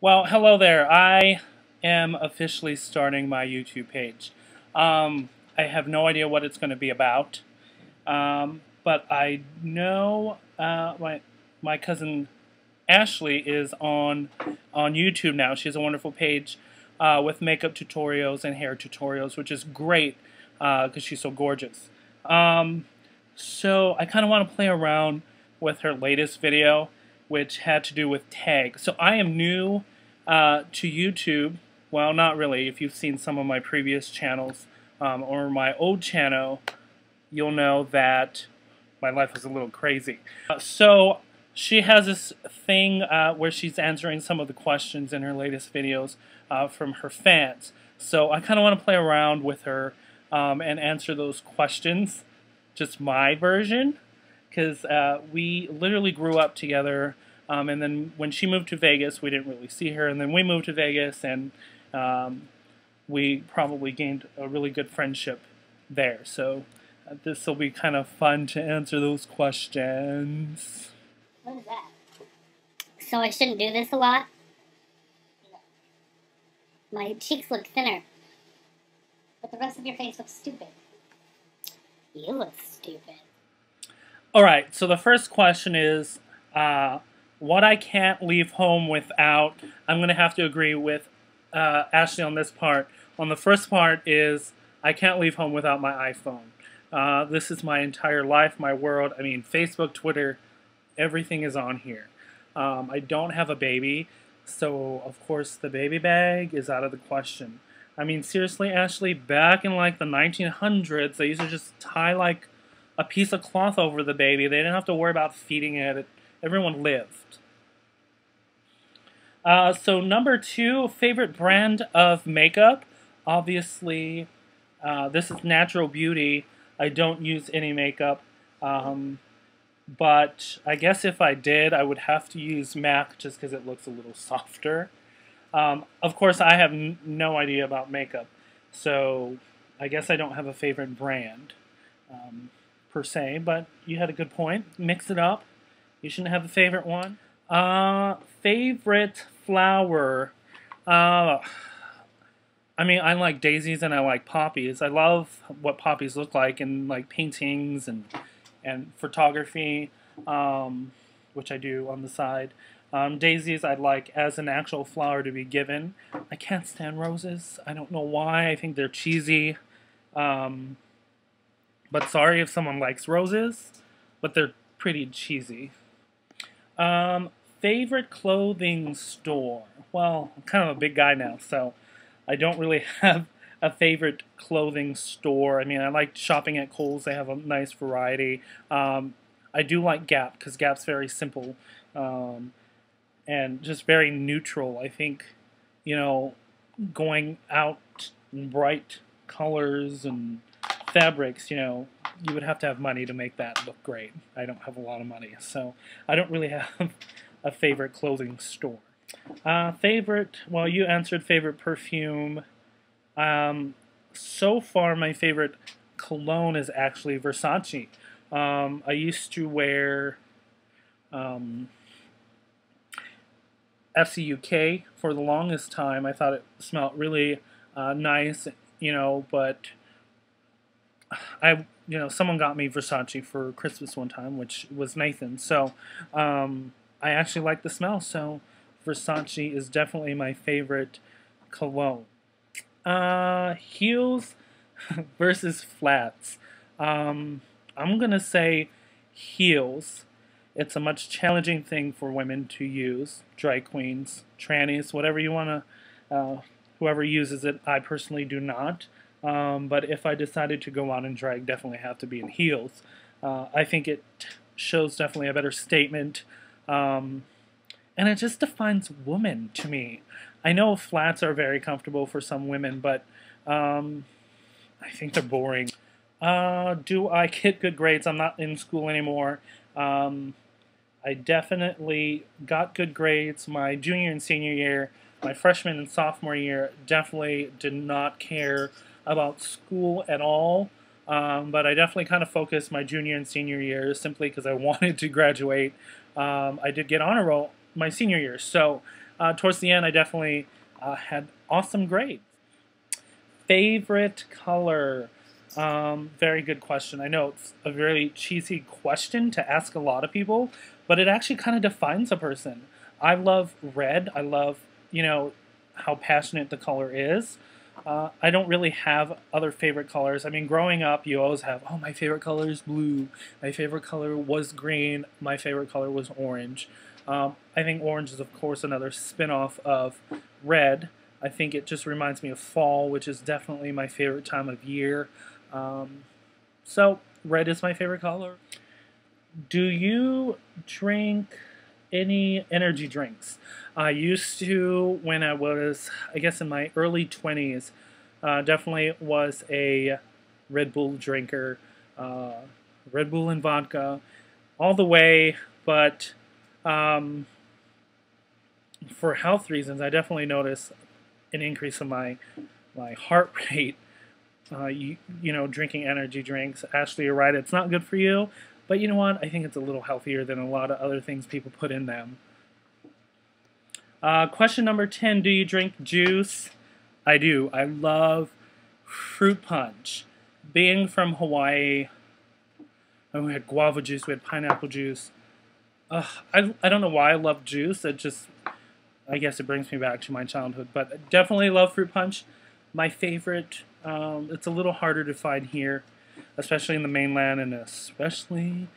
Well, hello there. I am officially starting my YouTube page. I have no idea what it's going to be about, but I know my cousin Ashley is on YouTube now. She has a wonderful page with makeup tutorials and hair tutorials, which is great because she's so gorgeous. So I kind of want to play around with her latest video, which had to do with tags. So I am new to YouTube. Well, not really. If you've seen some of my previous channels or my old channel, you'll know that my life was a little crazy. So she has this thing where she's answering some of the questions in her latest videos from her fans. So I kind of want to play around with her and answer those questions, just my version, because we literally grew up together. And then when she moved to Vegas, we didn't really see her. And then we moved to Vegas, and we probably gained a really good friendship there. So this will be kind of fun to answer those questions. What is that? So I shouldn't do this a lot? My cheeks look thinner. But the rest of your face looks stupid. You look stupid. Alright, so the first question is, what I can't leave home without. I'm going to have to agree with Ashley on this part. On the first part is, I can't leave home without my iPhone. This is my entire life, my world. I mean, Facebook, Twitter, everything is on here. I don't have a baby, so of course the baby bag is out of the question. I mean, seriously, Ashley, back in like the 1900s, they used to just tie like a piece of cloth over the baby. They didn't have to worry about feeding it. Everyone lived. So number 2, favorite brand of makeup. Obviously, this is Natural Beauty. I don't use any makeup. But I guess if I did, I would have to use MAC just because it looks a little softer. Of course, I have no idea about makeup, so I guess I don't have a favorite brand per se, but you had a good point. Mix it up. You shouldn't have a favorite one. Favorite flower. I mean, I like daisies and I like poppies. I love what poppies look like in like paintings and photography, which I do on the side. Daisies I'd like as an actual flower to be given. I can't stand roses. I don't know why. I think they're cheesy. But sorry if someone likes roses, but they're pretty cheesy. Favorite clothing store. Well, I'm kind of a big guy now, so I don't really have a favorite clothing store. I mean, I like shopping at Kohl's. They have a nice variety. I do like Gap, because Gap's very simple and just very neutral. I think, you know, going out in bright colors and fabrics, you know, you would have to have money to make that look great. I don't have a lot of money, so I don't really have a favorite clothing store. Favorite, well, you answered favorite perfume. So far, my favorite cologne is actually Versace. I used to wear FCUK for the longest time. I thought it smelled really nice, you know, but someone got me Versace for Christmas one time, which was Nathan. So I actually like the smell. So Versace is definitely my favorite cologne. Heels versus flats. I'm gonna say heels. It's a much challenging thing for women to use. Drag queens, trannies, whatever you wanna, whoever uses it. I personally do not. But if I decided to go out and drag, definitely have to be in heels. I think it shows definitely a better statement. And it just defines woman to me. I know flats are very comfortable for some women, but I think they're boring. Do I get good grades? I'm not in school anymore. I definitely got good grades my junior and senior year. My freshman and sophomore year definitely did not care about school at all. But I definitely kind of focused my junior and senior years simply because I wanted to graduate. I did get honor roll my senior year, so towards the end, I definitely had awesome grades. Favorite color? Very good question. I know it's a very cheesy question to ask a lot of people, but it actually kind of defines a person. I love red. I love, how passionate the color is. I don't really have other favorite colors. I mean, growing up, you always have, oh, my favorite color is blue. My favorite color was green. My favorite color was orange. I think orange is, of course, another spin-off of red. I think it just reminds me of fall, which is definitely my favorite time of year. So, red is my favorite color. Do you drink any energy drinks? I used to when I was, I guess, in my early 20s. Definitely was a Red Bull drinker. Red Bull and vodka all the way, but for health reasons, I definitely noticed an increase in my heart rate. Drinking energy drinks. Ashley, you're right. It's not good for you, but you know what? I think it's a little healthier than a lot of other things people put in them. Question number 10. Do you drink juice? I do. I love fruit punch. Being from Hawaii, we had guava juice, we had pineapple juice. I don't know why I love juice. I guess it brings me back to my childhood, but I definitely love fruit punch. My favorite, it's a little harder to find here, especially in the mainland and especially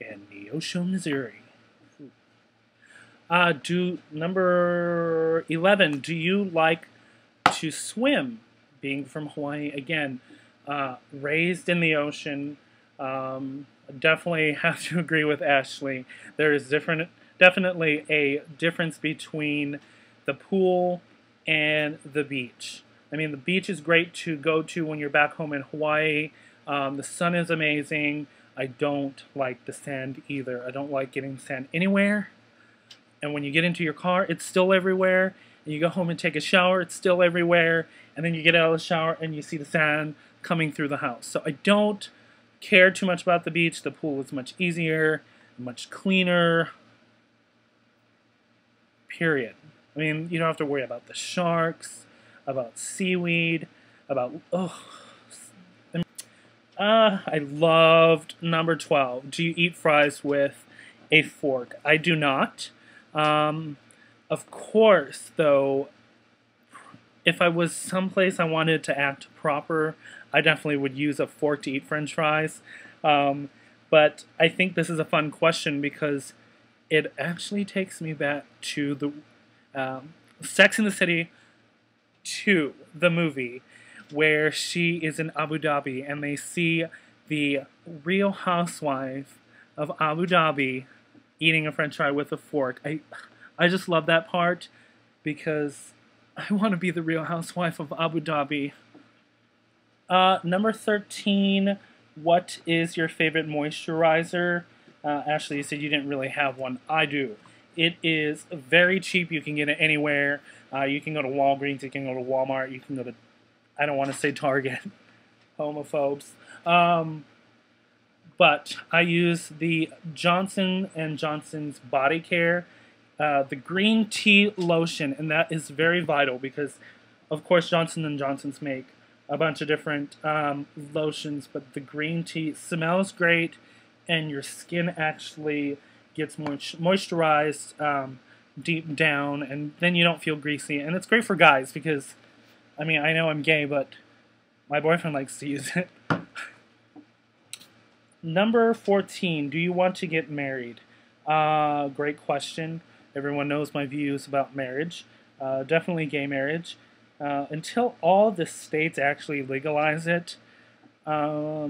in Neosho, Missouri. Number 11, do you like to swim? Being from Hawaii, again, raised in the ocean, definitely have to agree with Ashley. There is definitely a difference between the pool and the beach. I mean, the beach is great to go to when you're back home in Hawaii. The sun is amazing. I don't like the sand either. I don't like getting sand anywhere. And when you get into your car, it's still everywhere. And you go home and take a shower, it's still everywhere. And then you get out of the shower and you see the sand coming through the house. So I don't care too much about the beach. The pool is much easier, much cleaner. Period. I mean, you don't have to worry about the sharks, about seaweed, about, I loved number 12. Do you eat fries with a fork? I do not. Of course, though, if I was someplace I wanted to act proper, I definitely would use a fork to eat French fries. But I think this is a fun question because it actually takes me back to the Sex and the City 2, the movie, where she is in Abu Dhabi and they see the Real Housewife of Abu Dhabi eating a French fry with a fork. I just love that part because I want to be the Real Housewife of Abu Dhabi. Number 13, what is your favorite moisturizer? Ashley, you said you didn't really have one. I do. It is very cheap. You can get it anywhere. You can go to Walgreens. You can go to Walmart. You can go to, I don't want to say Target. Homophobes. But I use the Johnson & Johnson's Body Care, the green tea lotion, and that is very vital because, of course, Johnson & Johnson's make a bunch of different lotions, but the green tea smells great, and your skin actually gets moisturized deep down, and then you don't feel greasy, and it's great for guys because, I mean, I know I'm gay, but my boyfriend likes to use it. Number 14, do you want to get married? Great question. Everyone knows my views about marriage. Definitely gay marriage. Until all the states actually legalize it, I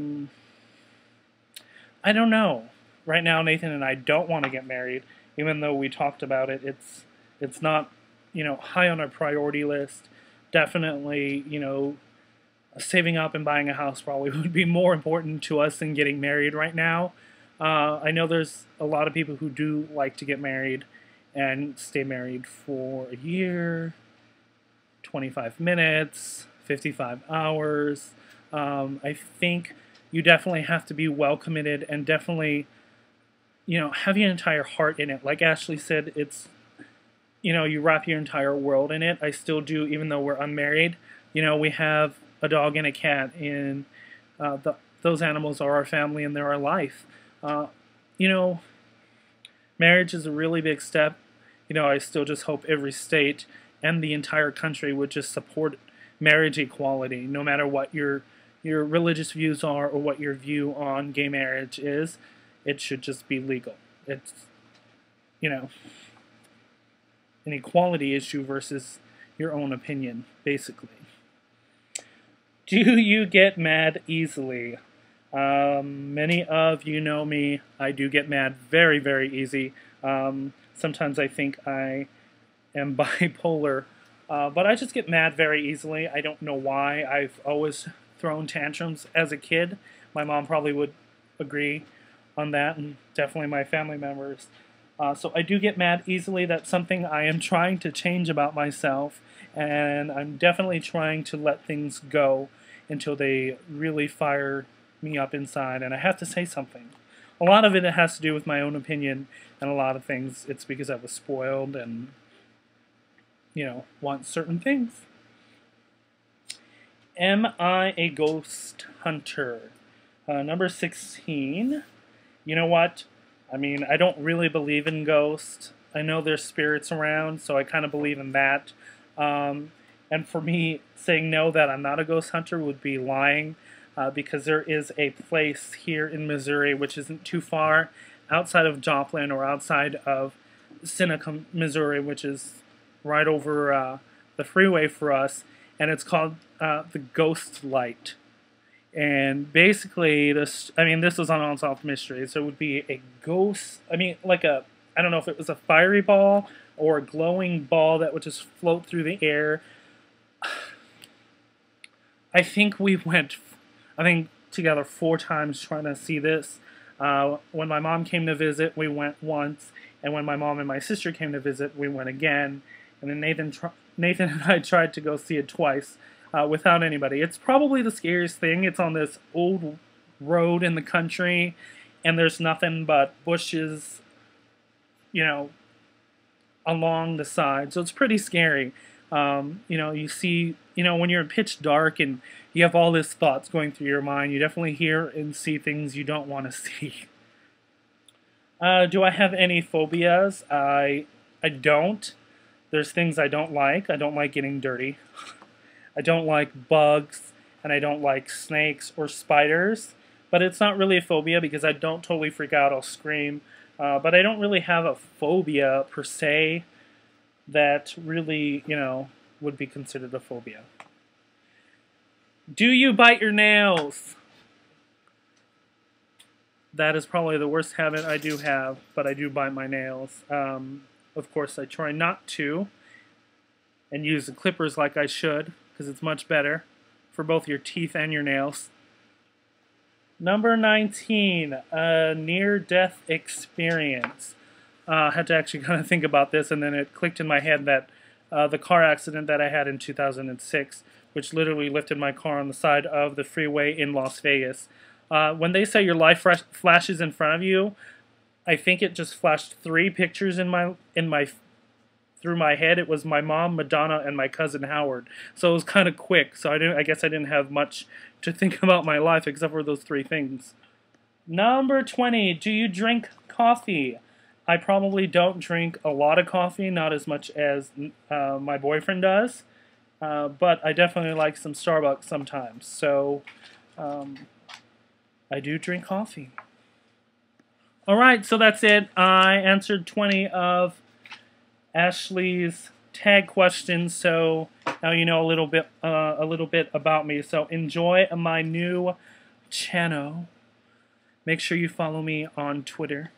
don't know. Right now, Nathan and I don't want to get married, even though we talked about it. It's not, high on our priority list. Definitely, saving up and buying a house probably would be more important to us than getting married right now. I know there's a lot of people who do like to get married and stay married for a year, 25 minutes, 55 hours. I think you definitely have to be well committed and definitely, have your entire heart in it. Like Ashley said, you wrap your entire world in it. I still do, even though we're unmarried. We have a dog and a cat, and those animals are our family and they're our life. You know, Marriage is a really big step. I still just hope every state and the entire country would just support marriage equality, no matter what your religious views are or what your view on gay marriage is. It should just be legal. It's, an equality issue versus your own opinion, basically. Do you get mad easily? Many of you know me. I do get mad very, very easy. Sometimes I think I am bipolar, but I just get mad very easily. I don't know why. I've always thrown tantrums as a kid. My mom probably would agree on that, and definitely my family members. So I do get mad easily. That's something I am trying to change about myself, and I'm definitely trying to let things go until they really fire me up inside, and I have to say something. A lot of it has to do with my own opinion, and a lot of things it's because I was spoiled and, want certain things. Am I a ghost hunter? Number 16. You know what? I don't really believe in ghosts. I know there's spirits around, so I kind of believe in that. And for me, saying no that I'm not a ghost hunter would be lying. Because there is a place here in Missouri which isn't too far outside of Joplin or outside of Seneca, Missouri, which is right over the freeway for us, and it's called the Ghost Light. And basically, this was on Unsolved Mysteries, so it would be a ghost, I don't know if it was a fiery ball or a glowing ball that would just float through the air. I think we went together 4 times trying to see this. When my mom came to visit, we went once, and when my mom and my sister came to visit, we went again. And then Nathan and I tried to go see it twice without anybody. It's probably the scariest thing. It's on this old road in the country, and there's nothing but bushes, along the side. So it's pretty scary. You see, when you're in pitch dark and you have all these thoughts going through your mind, you definitely hear and see things you don't want to see. Do I have any phobias? I don't. There's things I don't like. I don't like getting dirty. I don't like bugs, and I don't like snakes or spiders. But it's not really a phobia because I don't totally freak out. I'll scream. But I don't really have a phobia per se that really, would be considered a phobia. Do you bite your nails? That is probably the worst habit I do have, but I do bite my nails. Of course, I try not to, and use the clippers like I should, because it's much better for both your teeth and your nails. Number 19, a near-death experience. I had to actually kind of think about this, and then it clicked in my head that the car accident that I had in 2006, which literally lifted my car on the side of the freeway in Las Vegas. When they say your life flashes in front of you, I think it just flashed 3 pictures through my head. It was my mom, Madonna, and my cousin Howard. So it was kind of quick. So I guess I didn't have much to think about my life except for those 3 things. Number 20, do you drink coffee? I probably don't drink a lot of coffee, not as much as my boyfriend does. But I definitely like some Starbucks sometimes. So I do drink coffee. Alright, so that's it. I answered 20 of Ashley's tag questions, so now you know a little bit about me. So enjoy my new channel. Make sure you follow me on Twitter.